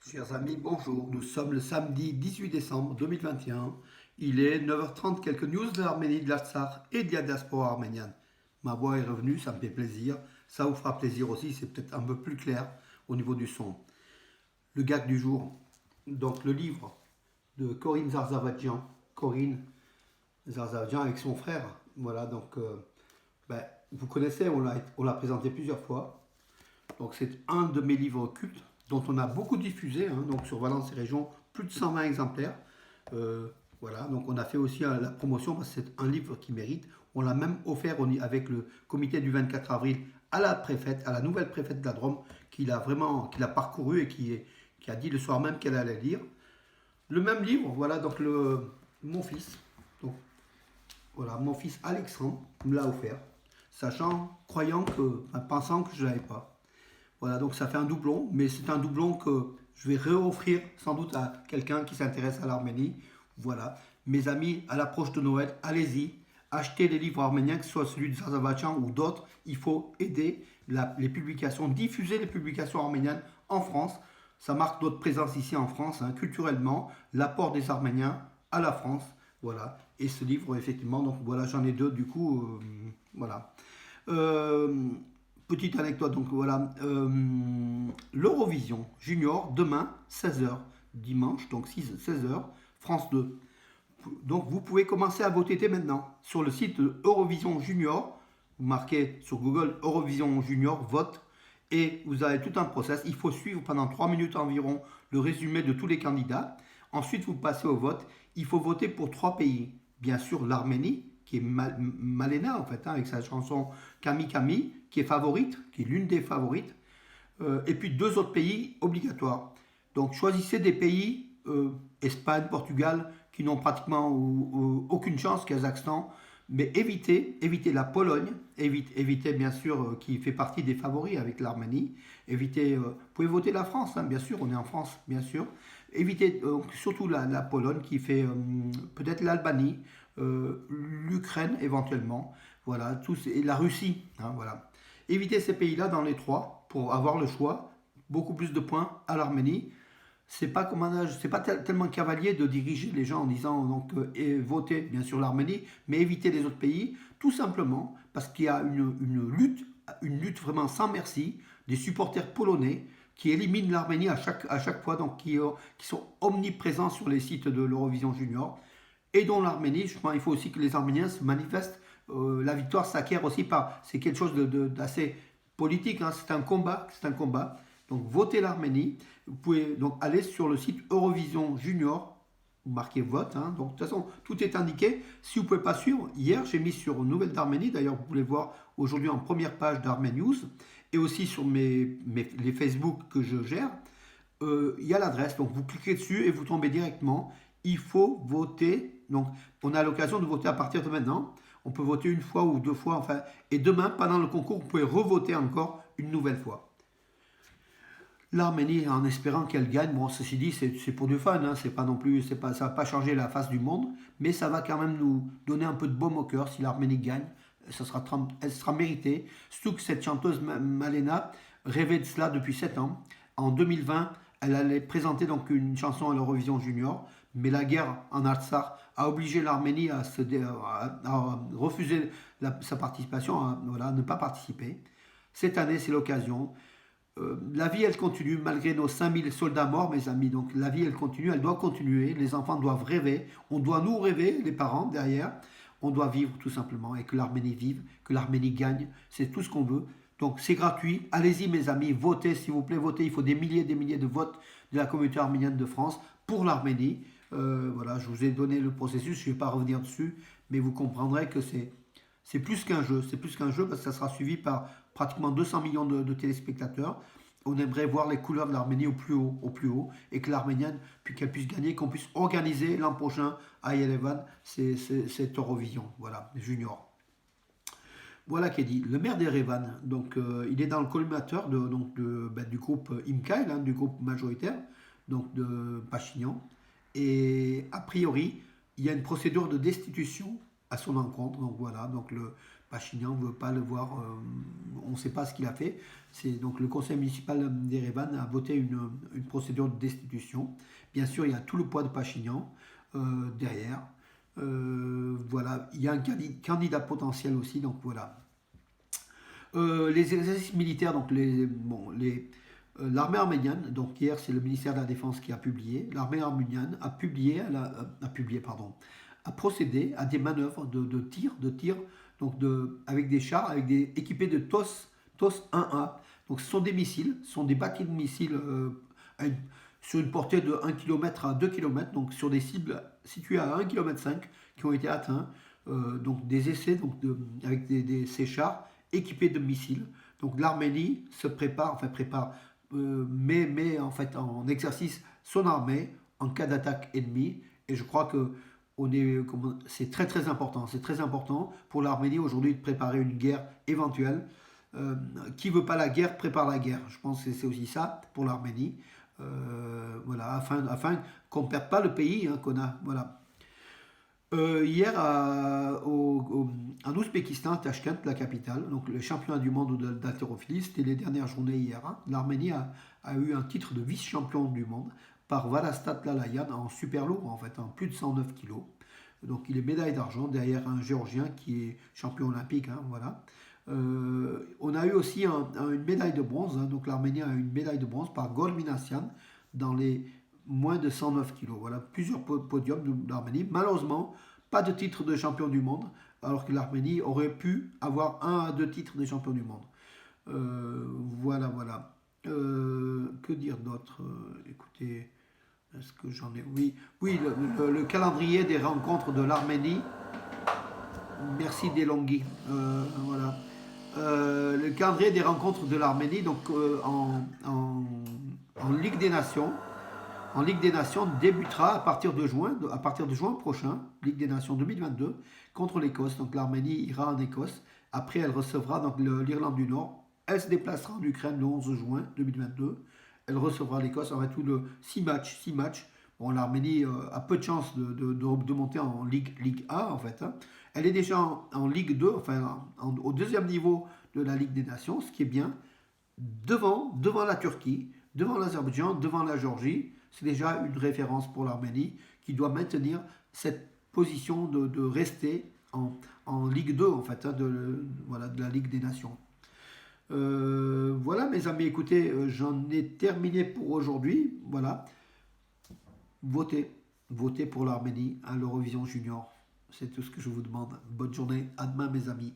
Chers amis, bonjour. Nous sommes le samedi 18 décembre 2021. Il est 9h30, quelques news de l'Arménie, de l'Artsakh et de la diaspora arménienne. Ma voix est revenue, ça me fait plaisir. Ça vous fera plaisir aussi, c'est peut-être un peu plus clair au niveau du son. Le gag du jour, donc le livre de Corinne Zarzavadjian. Corinne Zarzavadjian avec son frère. Voilà, donc vous connaissez, on l'a présenté plusieurs fois. Donc c'est un de mes livres cultes dont on a beaucoup diffusé, hein, donc sur Valence et Région, plus de 120 exemplaires. Euh, voilà, donc on a fait aussi la promotion parce que c'est un livre qui mérite. On l'a même offert avec le comité du 24 avril à la préfète, à la nouvelle préfète de la Drôme, qui l'a parcouru et qui a dit le soir même qu'elle allait lire. Le même livre, voilà, donc mon fils, donc voilà, mon fils Alexandre me l'a offert, pensant que je ne l'avais pas. Voilà, donc ça fait un doublon, mais c'est un doublon que je vais réoffrir sans doute à quelqu'un qui s'intéresse à l'Arménie. Voilà, mes amis, à l'approche de Noël, allez-y, achetez les livres arméniens, que ce soit celui de Zazavatian ou d'autres. Il faut aider les publications, diffuser les publications arméniennes en France. Ça marque notre présence ici en France, hein, culturellement, l'apport des Arméniens à la France. Voilà, et ce livre, effectivement, donc voilà, j'en ai deux, du coup, voilà. Euh, Petite anecdote, donc voilà, l'Eurovision Junior, demain, 16h, dimanche, donc 16h, France 2. Donc vous pouvez commencer à voter dès maintenant sur le site de Eurovision Junior. Vous marquez sur Google Eurovision Junior, vote, et vous avez tout un process. Il faut suivre pendant 3 minutes environ le résumé de tous les candidats. Ensuite, vous passez au vote. Il faut voter pour 3 pays. Bien sûr, l'Arménie, qui est Malena en fait, hein, avec sa chanson Kami Kami, qui est favorite, qui est l'une des favorites. Et puis 2 autres pays obligatoires. Donc choisissez des pays, Espagne, Portugal, qui n'ont pratiquement aucune chance, Kazakhstan, mais évitez la Pologne, évitez bien sûr qui fait partie des favoris avec l'Arménie, vous pouvez voter la France, hein, bien sûr, on est en France, bien sûr, évitez surtout la Pologne qui fait peut-être l'Albanie, l'Ukraine éventuellement, voilà, et la Russie, hein, voilà. Évitez ces pays-là dans les trois pour avoir le choix, beaucoup plus de points à l'Arménie. C'est pas tellement cavalier de diriger les gens en disant donc votez bien sûr l'Arménie, mais évitez les autres pays, tout simplement parce qu'il y a une lutte vraiment sans merci des supporters polonais qui éliminent l'Arménie à chaque fois, donc qui sont omniprésents sur les sites de l'Eurovision Junior, et dont l'Arménie, je pense, il faut aussi que les Arméniens se manifestent. La victoire s'acquiert aussi par, c'est quelque chose d'assez politique, hein, c'est un combat, c'est un combat. Donc votez l'Arménie. Vous pouvez donc aller sur le site Eurovision Junior, vous marquez vote. Hein. Donc de toute façon, tout est indiqué. Si vous ne pouvez pas suivre, hier j'ai mis sur Nouvelle d'Arménie, d'ailleurs vous pouvez le voir aujourd'hui en première page d'Armé News, et aussi sur les Facebook que je gère, il y a l'adresse. Donc vous cliquez dessus et vous tombez directement. Il faut voter. Donc on a l'occasion de voter à partir de maintenant. On peut voter une fois ou deux fois, enfin, et demain, pendant le concours, vous pouvez revoter encore une nouvelle fois. L'Arménie, en espérant qu'elle gagne, bon, ceci dit, c'est pour du fun, hein, c'est pas non plus, ça va pas changer la face du monde, mais ça va quand même nous donner un peu de baume au cœur si l'Arménie gagne. Elle sera méritée. Surtout que cette chanteuse Malena rêvait de cela depuis 7 ans. En 2020, elle allait présenter donc une chanson à l'Eurovision Junior, mais la guerre en Artsakh a obligé l'Arménie à refuser sa participation, voilà, à ne pas participer. Cette année, c'est l'occasion. La vie, elle continue, malgré nos 5000 soldats morts, mes amis. Donc la vie, elle continue, elle doit continuer. Les enfants doivent rêver. On doit nous rêver, les parents, derrière. On doit vivre, tout simplement, et que l'Arménie vive, que l'Arménie gagne. C'est tout ce qu'on veut. Donc c'est gratuit. Allez-y, mes amis, votez, s'il vous plaît, votez. Il faut des milliers de votes de la communauté arménienne de France pour l'Arménie. Voilà, je vous ai donné le processus, je ne vais pas revenir dessus, mais vous comprendrez que c'est plus qu'un jeu. C'est plus qu'un jeu parce que ça sera suivi par pratiquement 200 millions de téléspectateurs. On aimerait voir les couleurs de l'Arménie au plus haut, et que l'Arménienne, puis qu'elle puisse gagner, qu'on puisse organiser l'an prochain à Yerevan cette Eurovision, voilà, junior. Voilà qui est dit. Le maire d'Erevan, donc il est dans le collimateur du groupe Imkail, hein, du groupe majoritaire, donc de Pachinian. Et a priori, il y a une procédure de destitution à son encontre. Donc voilà, donc Pachinian ne veut pas le voir, on ne sait pas ce qu'il a fait. Donc le conseil municipal d'Erevan a voté une procédure de destitution. Bien sûr, il y a tout le poids de Pachinian derrière. Voilà, il y a un candidat potentiel aussi, donc voilà. Les exercices militaires, donc l'armée arménienne, donc hier c'est le ministère de la Défense qui a publié, l'armée arménienne a procédé à des manœuvres de tir, donc avec des chars, équipés de TOS 1A. Donc ce sont des missiles, ce sont des batteries de missiles sur une portée de 1 km à 2 km, donc sur des cibles situées à 1,5 km qui ont été atteints. Donc des essais avec ces chars équipés de missiles. Donc l'Arménie se prépare, met en fait en exercice son armée en cas d'attaque ennemie. Et je crois que c'est très très important. C'est très important pour l'Arménie aujourd'hui de préparer une guerre éventuelle. Qui veut pas la guerre prépare la guerre. Je pense que c'est aussi ça pour l'Arménie. Voilà, afin qu'on ne perde pas le pays qu'on a. Voilà. Hier, en Ouzbékistan, à Tachkent, la capitale, donc le championnat du monde d'haltérophilie, c'était les dernières journées hier. L'Arménie a eu un titre de vice-champion du monde par Valastat Lalayan en super lourd, en fait, en plus de 109 kilos. Donc il est médaille d'argent derrière un Géorgien qui est champion olympique. Voilà. On a eu aussi une médaille de bronze, donc l'Arménie a eu une médaille de bronze par Gol Minassian dans les moins de 109 kilos. Voilà, plusieurs podiums de l'Arménie. Malheureusement, pas de titre de champion du monde, alors que l'Arménie aurait pu avoir 1 à 2 titres de champion du monde. Voilà. Que dire d'autre Écoutez, est-ce que j'en ai... Oui, le calendrier des rencontres de l'Arménie. Merci Delonghi. Voilà. Le calendrier des rencontres de l'Arménie, donc en Ligue des Nations. En Ligue des Nations débutera à partir de juin prochain, Ligue des Nations 2022, contre l'Écosse. Donc l'Arménie ira en Écosse. Après, elle recevra donc l'Irlande du Nord. Elle se déplacera en Ukraine le 11 juin 2022. Elle recevra l'Écosse. En fait, tout le 6 matchs. Bon, l'Arménie a peu de chances de monter en Ligue A, en fait. Elle est déjà en Ligue 2, enfin au deuxième niveau de la Ligue des Nations, ce qui est bien, devant la Turquie, devant l'Azerbaïdjan, devant la Géorgie. C'est déjà une référence pour l'Arménie qui doit maintenir cette position de rester en Ligue 2, en fait, de la Ligue des Nations. Voilà, mes amis, écoutez, j'en ai terminé pour aujourd'hui. Voilà. Votez pour l'Arménie à l'Eurovision Junior. C'est tout ce que je vous demande. Bonne journée. À demain, mes amis.